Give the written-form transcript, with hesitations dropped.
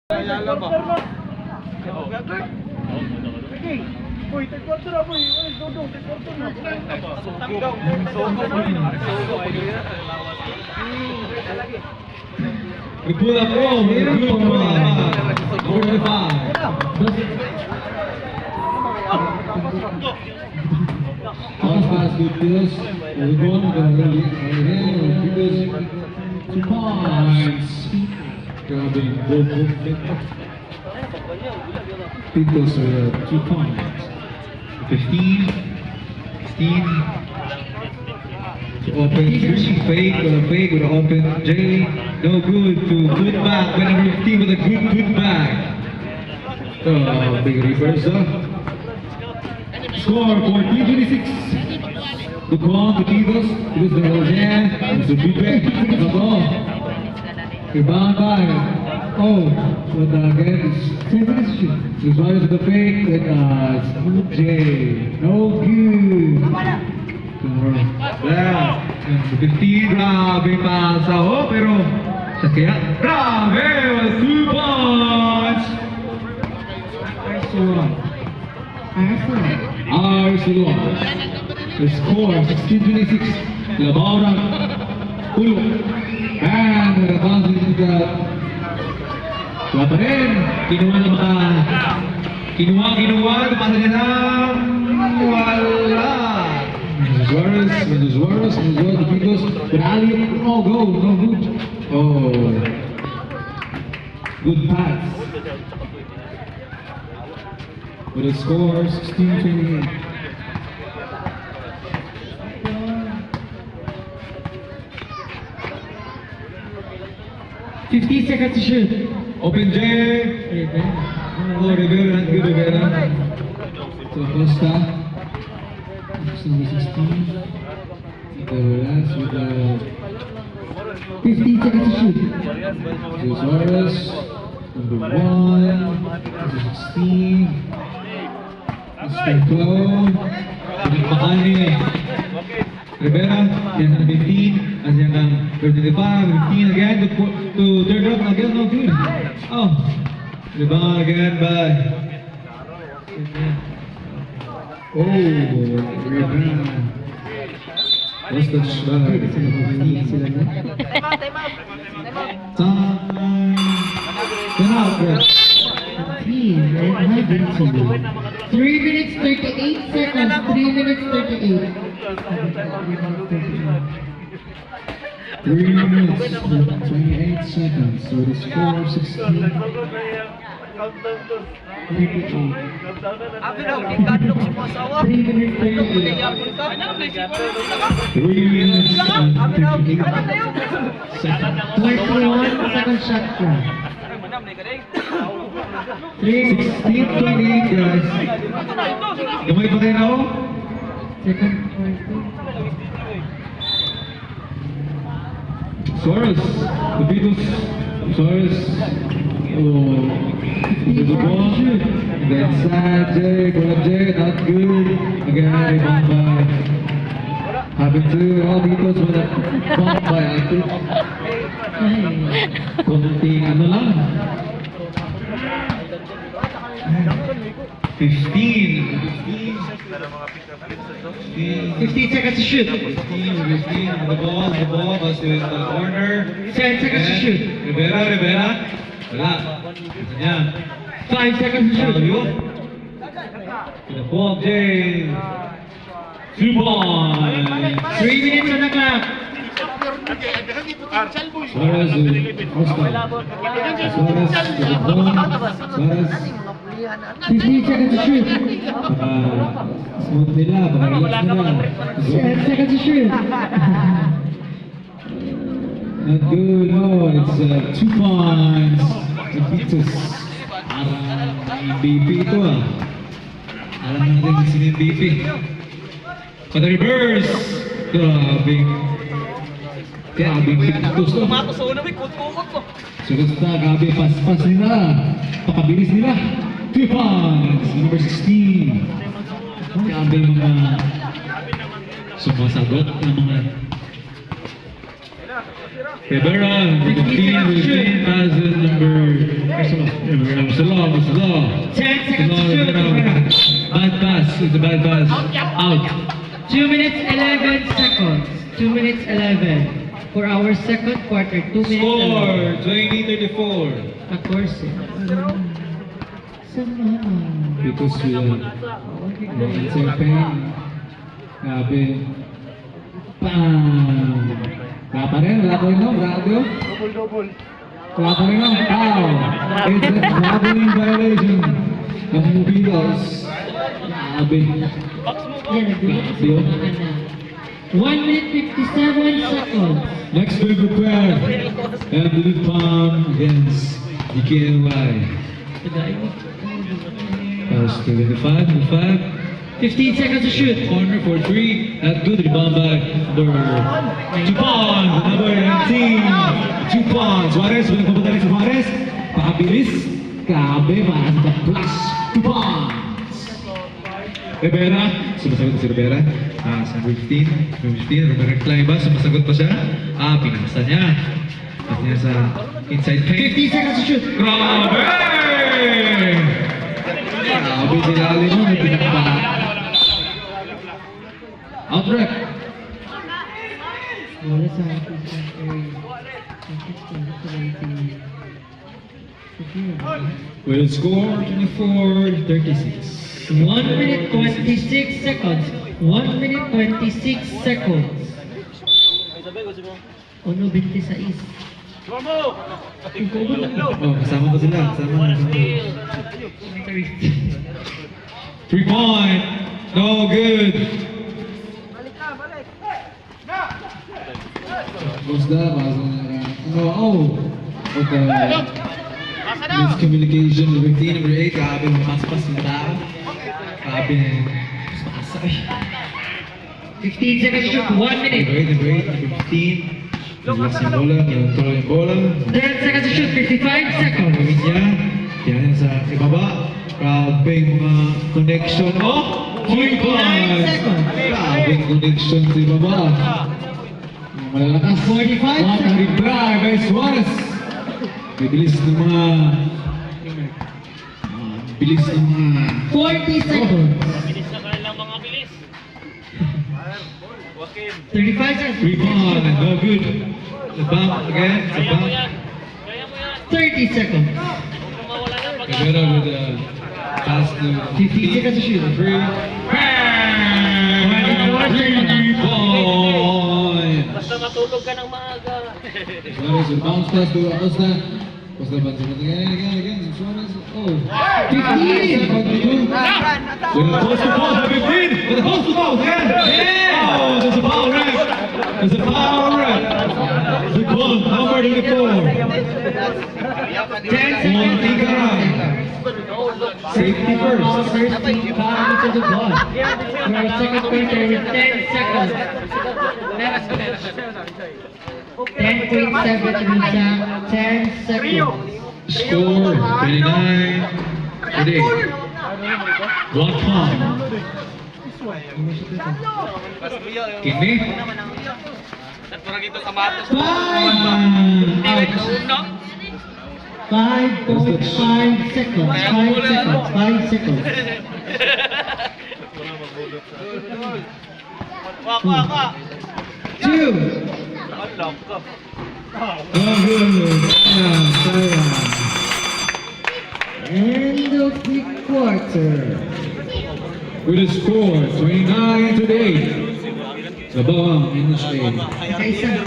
Ayala ba? Boy, tag-quarter na boy. Dodong, tag-quarter na. We pull up all, we pull up 45. Pass pass good pills. We go on because 2 points. Grabbing both Pickles with 2 points. 15. 16. To open fake with an open J. No good to put back when number 15 with a good put back. Big reverse up. Score for 326. The ball to Tigos. It was the Rojan. It's a feedback. The ball. Rebound by. Oh, but again, it's 10 minutes. It's right to the fake. Smooth J. No good. Yeah. 15, grabe pasa. Oh, pero siya kaya, grabe! 2 points! Arcelor. The score, 16-26. Labaw ng ulo. And nag-advance into the... Wala pa rin. Kinuha na baka... Kinuha. Napasa niya na... Wala! Suarez, the Beatles, but Ali, no goal, no good. Oh, good pass. With a score 16-28. 50 seconds to shoot. Open J. Oh, Rivera, good Rivera. So Costa. Number 16. Nicolas with 15 seconds to shoot. Suarez, number 1, number 16. Clown. Makani. Rivera, yan ang 15. As yan ang 35, 15 again to third up again, no good. Oh, rebound again by. Oh, rebound. What's the shot? Time. 3 minutes 38 seconds. 3 minutes 38. 3 minutes 28 seconds. So the score 16. 3 minutes 21 second shot ko. 16-28 guys. Gamay pa rin ako? Second Suarez, the Beatles. Suarez. Oh, there's a ball. Then side J, grab J, not good. Again, rebound by. Happened to all Beatles with a bump by Ate. Konting ano lang. 15 seconds to shoot. 15 the ball was in the corner. 10 seconds to shoot. Rivera. Wala. Kanya. 5 seconds to shoot. The ball, Jay. 2 points. 3 minutes on the clock. Suarez, Oscar. Suarez, to the ball. Suarez. 15 seconds to shoot. Smooth nila, baka relax nila. 10 seconds to shoot. Not good, no, it's 2 points. The Beatles. MVP ito ah. Alam natin sino MVP. But the reverse. Grabing Beatles to. Sunod na, grabe pas nila. Pakabilis nila. 2 points. Number 16. Grabe mga sumasagot ng mga Rivera, 15 passes number Salah. 10 seconds to shoot. Bad pass, it's a bad pass. Out. 2 minutes 11 seconds. 2 minutes 11. For our second quarter, 2 minutes 11. Score 20-34. 14. Sama. Because we are inside pain. Grabe. Bam! Wala pa rin, wala pa rin, no? Radio? Wala pa rin, no? Foul! It's a traveling violation ng Beatles. Grabe. Yan, nag-uwi. 1 minute 57 seconds. Next we prepare. And the palm against DKNY. Pass to the 5. 15 seconds to shoot. Corner for 3. That's good. Rebound by number 2 pounds. Number 19. 2 pounds. Suarez. Walang papadali sa Suarez. Pakabilis. Grabe. Para sa flash. 2 pounds. Rivera. Sumasagot si Rivera. Sa number 15. Number 15. Rivera ba? Sumasagot pa siya. Pinasa niya. At niya sa inside paint. 15 seconds to shoot. Grabe! Grabe si Lali mo. May pinakaba. Outrep. Wala sa akin. With a score 24-36. 1 minute 26 seconds. 1 minute 26 seconds. Ono 26. Kasama ko sila. Kasama. 3 point. No good. Basta, okay. Miscommunication. Number 15, number 8. Grabe, mapas-pas yung tao. Grabe. Pasa. 15 seconds to shoot. 1 minute. Number 8, number 15. Naglas yung bola, kinontrol yung bola. 10 seconds to shoot. 55 seconds. Gawin niya. Yan sa ibaba. Grabe yung mga connection. 3 points. seconds. Grabe yung connection sa ibaba. Malalakas. 45 seconds. Reply by Suarez. Bibilis ng mga... bilis ng mga... 40 seconds. 35 seconds. 3 points. No good. The bump again. The bump. 30 seconds. Rivera with a pass to 15 seconds to shoot. 3. Bang! 3 points. Basta matulog ka ng maaga. Suarez will bounce pass to Acosta. Acosta bounce it again. Suarez. 15. With a post to ball, 15. With a post to ball again. Yeah. There's a foul rep. There's a foul rep. The goal, number 24. 10 seconds. Safety first. Thirsty para to the ball. For our second quarter with 10 seconds. 10.7 to be exact. 10 seconds. Score 29 today. 1 point. Kini? Five. 5.5 seconds. 5 seconds. 5 seconds. Two. End of the quarter. With a score 29 to 8. Sa bawang in the state. Kaisa.